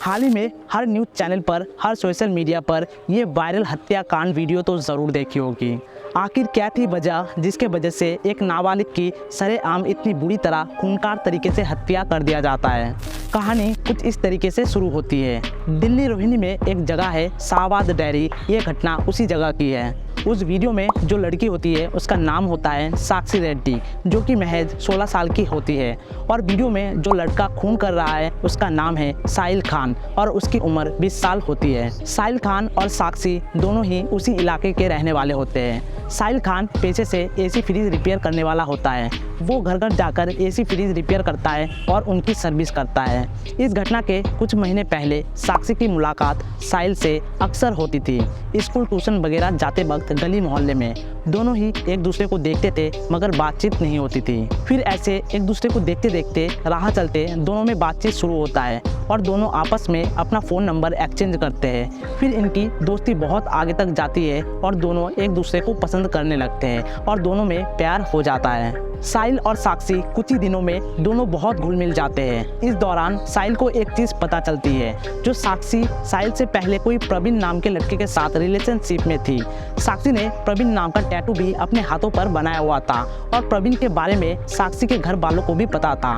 हाल ही में हर news channel पर, हर social media पर ये वायरल हत्याकांड वीडियो तो ज़रूर देखी होगी। आखिर क्या थी वजह जिसके वजह से एक नाबालिग की सरेआम इतनी बुरी तरह खूंखार तरीके से हत्या कर दिया जाता है। कहानी कुछ इस तरीके से शुरू होती है। दिल्ली रोहिणी में एक जगह है शाहबाद डेयरी। ये घटना उसी जगह की है। उस वीडियो में जो लड़की होती है उसका नाम होता है साक्षी रेड्डी, जो कि महज 16 साल की होती है। और वीडियो में जो लड़का खून कर रहा है उसका नाम है साहिल खान और उसकी उम्र 20 साल होती है। साहिल खान और साक्षी दोनों ही उसी इलाके के रहने वाले होते हैं। साहिल खान पेशे से एसी फ्रिज रिपेयर करने वाला होता है। वो घर घर जाकर एसी फ्रिज रिपेयर करता है और उनकी सर्विस करता है। इस घटना के कुछ महीने पहले साक्षी की मुलाकात साहिल से अक्सर होती थी। स्कूल ट्यूशन वगैरह जाते वक्त गली मोहल्ले में दोनों ही एक दूसरे को देखते थे, मगर बातचीत नहीं होती थी। फिर ऐसे एक दूसरे को देखते देखते राह चलते दोनों में बातचीत शुरू होता है और दोनों आपस में अपना फ़ोन नंबर एक्सचेंज करते हैं। फिर इनकी दोस्ती बहुत आगे तक जाती है और दोनों एक दूसरे को पसंद करने लगते हैं और दोनों में प्यार हो जाता है। साहिल और साक्षी कुछ ही दिनों में दोनों बहुत घुल मिल जाते हैं। इस दौरान साहिल को एक चीज़ पता चलती है, जो साक्षी साहिल से पहले कोई प्रवीण नाम के लड़के के साथ रिलेशनशिप में थी। साक्षी ने प्रवीण नाम का टैटू भी अपने हाथों पर बनाया हुआ था और प्रवीण के बारे में साक्षी के घर वालों को भी पता था।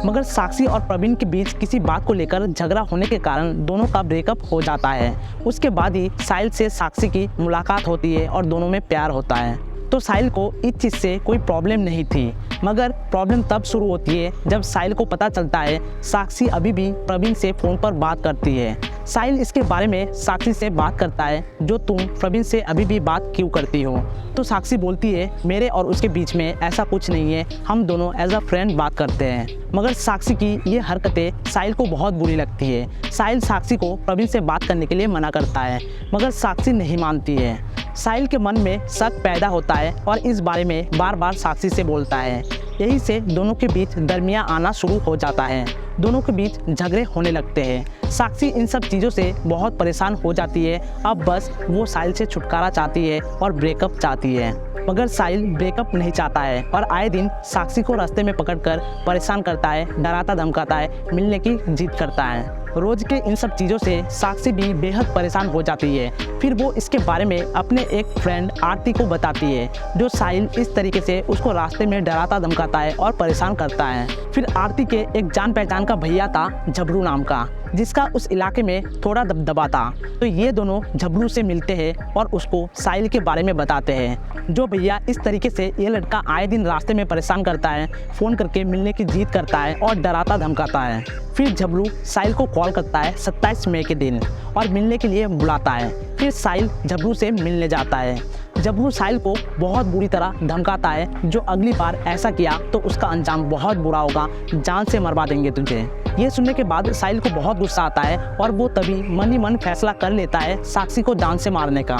मगर साक्षी और प्रवीण के बीच किसी बात को लेकर झगड़ा होने के कारण दोनों का ब्रेकअप हो जाता है। उसके बाद ही साहिल से साक्षी की मुलाकात होती है और दोनों में प्यार होता है। तो साहिल को इस चीज़ से कोई प्रॉब्लम नहीं थी, मगर प्रॉब्लम तब शुरू होती है जब साहिल को पता चलता है साक्षी अभी भी प्रवीण से फ़ोन पर बात करती है। साहिल इसके बारे में साक्षी से बात करता है, जो तुम प्रवीण से अभी भी बात क्यों करती हो? तो साक्षी बोलती है, मेरे और उसके बीच में ऐसा कुछ नहीं है, हम दोनों एज अ फ्रेंड बात करते हैं। मगर साक्षी की ये हरकतें साहिल को बहुत बुरी लगती है। साहिल साक्षी को प्रवीण से बात करने के लिए मना करता है, मगर साक्षी नहीं मानती है। साहिल के मन में शक पैदा होता है और इस बारे में बार बार साक्षी से बोलता है। यही से दोनों के बीच दरमियाँ आना शुरू हो जाता है। दोनों के बीच झगड़े होने लगते हैं। साक्षी इन सब चीज़ों से बहुत परेशान हो जाती है। अब बस वो साहिल से छुटकारा चाहती है और ब्रेकअप चाहती है, मगर साहिल ब्रेकअप नहीं चाहता है और आए दिन साक्षी को रास्ते में पकड़कर परेशान करता है, डराता धमकाता है, मिलने की जिद करता है। रोज के इन सब चीज़ों से साक्षी भी बेहद परेशान हो जाती है। फिर वो इसके बारे में अपने एक फ्रेंड आरती को बताती है, जो साहिल इस तरीके से उसको रास्ते में डराता धमकाता है और परेशान करता है। फिर आरती के एक जान पहचान का भैया था झबरू नाम का, जिसका उस इलाके में थोड़ा दबदबा था। तो ये दोनों झबरू से मिलते हैं और उसको साहिल के बारे में बताते हैं। जो भैया इस तरीके से ये लड़का आए दिन रास्ते में परेशान करता है, फ़ोन करके मिलने की जिद करता है और डराता धमकाता है। फिर झबरू साहिल को कॉल करता है 27 मई के दिन और मिलने के लिए बुलाता है। फिर साहिल झबरू से मिलने जाता है। झबरू साहिल को बहुत बुरी तरह धमकाता है, जो अगली बार ऐसा किया तो उसका अंजाम बहुत बुरा होगा, जान से मरवा देंगे तुझे। ये सुनने के बाद साहिल को बहुत गुस्सा आता है और वो तभी मन ही मन फैसला कर लेता है साक्षी को जान से मारने का।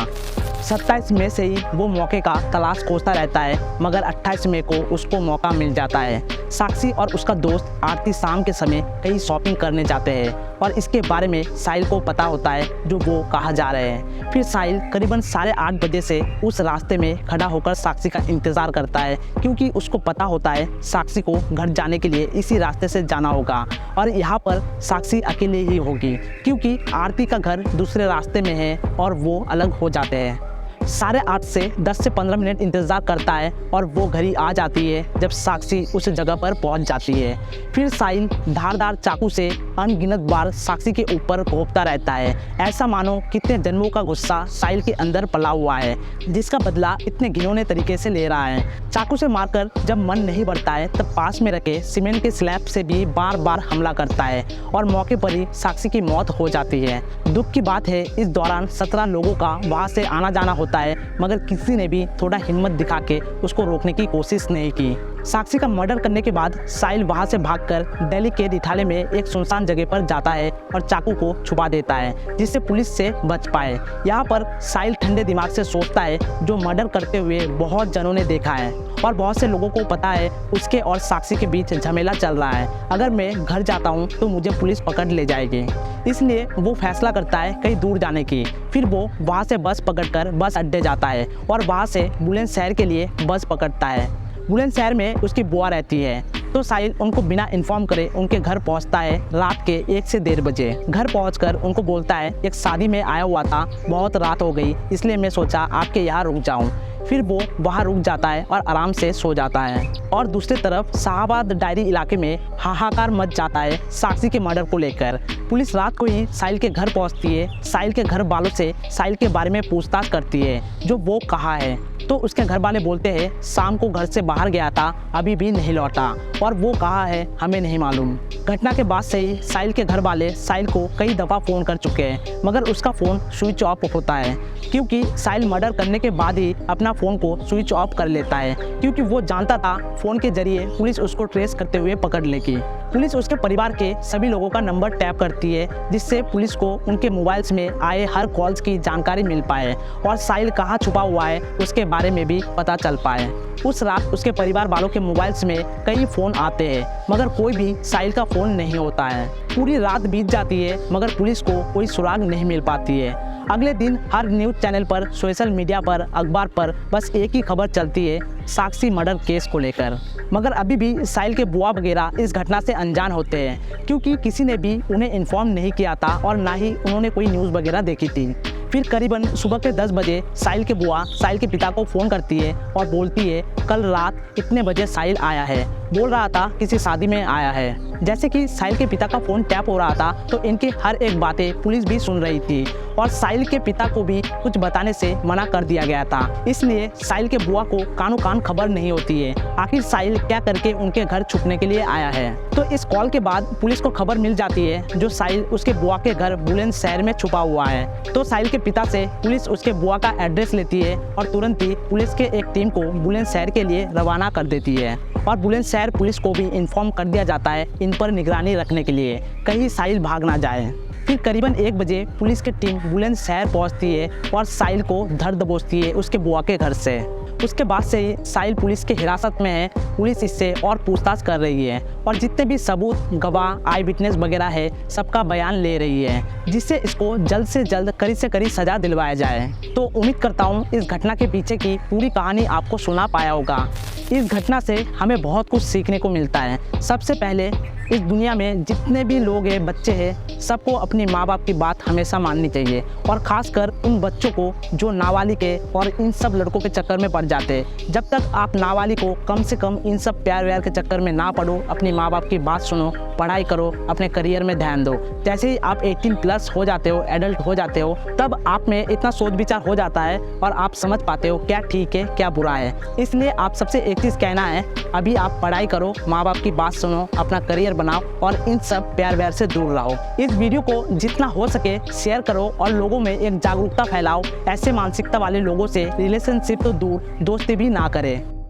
27 मई से ही वो मौके का तलाश खोजता रहता है, मगर 28 मई को उसको मौका मिल जाता है। साक्षी और उसका दोस्त आरती शाम के समय कहीं शॉपिंग करने जाते हैं और इसके बारे में साहिल को पता होता है, जो वो कहाँ जा रहे हैं। फिर साहिल करीबन 8:30 बजे से उस रास्ते में खड़ा होकर साक्षी का इंतज़ार करता है, क्योंकि उसको पता होता है साक्षी को घर जाने के लिए इसी रास्ते से जाना होगा और यहाँ पर साक्षी अकेले ही होगी, क्योंकि आरती का घर दूसरे रास्ते में है और वो अलग हो जाते हैं। 8:30 से 10 से 15 मिनट इंतज़ार करता है और वो घड़ी आ जाती है जब साक्षी उस जगह पर पहुंच जाती है। फिर साहिल धारदार चाकू से अनगिनत बार साक्षी के ऊपर घोंपता रहता है, ऐसा मानो कितने जन्मों का गुस्सा साहिल के अंदर पला हुआ है, जिसका बदला इतने घिनौने तरीके से ले रहा है। चाकू से मारकर जब मन नहीं बढ़ता है तब पास में रखे सीमेंट के स्लैब से भी बार बार हमला करता है और मौके पर ही साक्षी की मौत हो जाती है। दुख की बात है, इस दौरान 17 लोगों का वहाँ से आना जाना होता है, मगर किसी ने भी थोड़ा हिम्मत दिखा के उसको रोकने की कोशिश नहीं की। साक्षी का मर्डर करने के बाद साहिल वहां से भागकर दिल्ली के रिठाले में एक सुनसान जगह पर जाता है और चाकू को छुपा देता है, जिससे पुलिस से बच पाए। यहाँ पर साहिल ठंडे दिमाग से सोचता है, जो मर्डर करते हुए बहुत जनों ने देखा है और बहुत से लोगों को पता है उसके और साक्षी के बीच झमेला चल रहा है। अगर मैं घर जाता हूँ तो मुझे पुलिस पकड़ ले जाएगी, इसलिए वो फैसला करता है कहीं दूर जाने की। फिर वो वहाँ से बस पकड़कर बस अड्डे जाता है और वहाँ से बुलंदशहर के लिए बस पकड़ता है। बुलंदशहर में उसकी बुआ रहती है। तो साहिल उनको बिना इन्फॉर्म करे उनके घर पहुंचता है रात के 1 से 1:30 बजे। घर पहुंचकर उनको बोलता है एक शादी में आया हुआ था, बहुत रात हो गई इसलिए मैं सोचा आपके यहाँ रुक जाऊं। फिर वो वहाँ रुक जाता है और आराम से सो जाता है। और दूसरी तरफ शाहबाद डायरी इलाके में हाहाकार मच जाता है साक्षी के मर्डर को लेकर। पुलिस रात को ही साहिल के घर पहुंचती है। साहिल के घर वालों से साहिल के बारे में पूछताछ करती है, जो वो कहाँ है। तो उसके घर वाले बोलते हैं शाम को घर से बाहर गया था, अभी भी नहीं लौटा, और वो कहाँ है हमें नहीं मालूम। घटना के बाद से ही साहिल के घर वाले साहिल को कई दफ़ा फ़ोन कर चुके हैं, मगर उसका फ़ोन स्विच ऑफ होता है, क्योंकि साहिल मर्डर करने के बाद ही अपना फ़ोन को स्विच ऑफ कर लेता है, क्योंकि वो जानता था फ़ोन के जरिए पुलिस उसको ट्रेस करते हुए पकड़ लेगी। पुलिस उसके परिवार के सभी लोगों का नंबर टैप करती है, जिससे पुलिस को उनके मोबाइल्स में आए हर कॉल्स की जानकारी मिल पाए और साहिल कहाँ छुपा हुआ है उसके बारे में भी पता चल पाए। उस रात उसके परिवार वालों के मोबाइल्स में कई फ़ोन आते हैं, मगर कोई भी साहिल का फ़ोन नहीं होता है। पूरी रात बीत जाती है, मगर पुलिस को कोई सुराग नहीं मिल पाती है। अगले दिन हर न्यूज़ चैनल पर, सोशल मीडिया पर, अखबार पर बस एक ही खबर चलती है साक्षी मर्डर केस को लेकर। मगर अभी भी साहिल के बुआ वगैरह इस घटना से अनजान होते हैं, क्योंकि किसी ने भी उन्हें इन्फॉर्म नहीं किया था और ना ही उन्होंने कोई न्यूज़ वगैरह देखी थी। फिर करीबन सुबह के 10 बजे साहिल के बुआ साहिल के पिता को फ़ोन करती है और बोलती है कल रात इतने बजे साहिल आया है, बोल रहा था किसी शादी में आया है। जैसे कि साहिल के पिता का फ़ोन टैप हो रहा था, तो इनकी हर एक बातें पुलिस भी सुन रही थी और साहिल के पिता को भी कुछ बताने से मना कर दिया गया था। इसलिए साहिल के बुआ को कानों कान खबर नहीं होती है आखिर साहिल क्या करके उनके घर छुपने के लिए आया है। तो इस कॉल के बाद पुलिस को खबर मिल जाती है जो साहिल उसके बुआ के घर बुलंदशहर में छुपा हुआ है। तो साहिल के पिता से पुलिस उसके बुआ का एड्रेस लेती है और तुरंत ही पुलिस के एक टीम को बुलंदशहर के लिए रवाना कर देती है और बुलंदशहर पुलिस को भी इन्फॉर्म कर दिया जाता है इन पर निगरानी रखने के लिए, कहीं साहिल भाग ना जाए। फिर करीबन 1 बजे पुलिस की टीम बुलंदशहर पहुंचती है और साहिल को धर दबोचती है उसके बुआ के घर से। उसके बाद से ही साहिल पुलिस की हिरासत में है। पुलिस इससे और पूछताछ कर रही है और जितने भी सबूत, गवाह, आई विटनेस वगैरह है, सबका बयान ले रही है, जिससे इसको जल्द से जल्द कड़ी से कड़ी सज़ा दिलवाया जाए। तो उम्मीद करता हूँ इस घटना के पीछे की पूरी कहानी आपको सुना पाया होगा। इस घटना से हमें बहुत कुछ सीखने को मिलता है। सबसे पहले इस दुनिया में जितने भी लोग हैं, बच्चे हैं, सबको अपनी माँ बाप की बात हमेशा माननी चाहिए, और ख़ासकर उन बच्चों को जो नाबालिग है और इन सब लड़कों के चक्कर में पड़ जाते हैं। जब तक आप नाबालिग को कम से कम इन सब प्यार व्यार के चक्कर में ना पड़ो, अपनी माँ बाप की बात सुनो, पढ़ाई करो, अपने करियर में ध्यान दो। जैसे ही आप 18+ हो जाते हो, एडल्ट हो जाते हो, तब आप में इतना सोच विचार हो जाता है और आप समझ पाते हो क्या ठीक है क्या बुरा है। इसलिए आप सबसे एक चीज़ कहना है, अभी आप पढ़ाई करो, माँ बाप की बात सुनो, अपना करियर बनाओ और इन सब प्यार व्यार से दूर रहो। इस वीडियो को जितना हो सके शेयर करो और लोगों में एक जागरूकता फैलाओ। ऐसे मानसिकता वाले लोगों से रिलेशनशिप तो दूर, दोस्ती भी ना करें।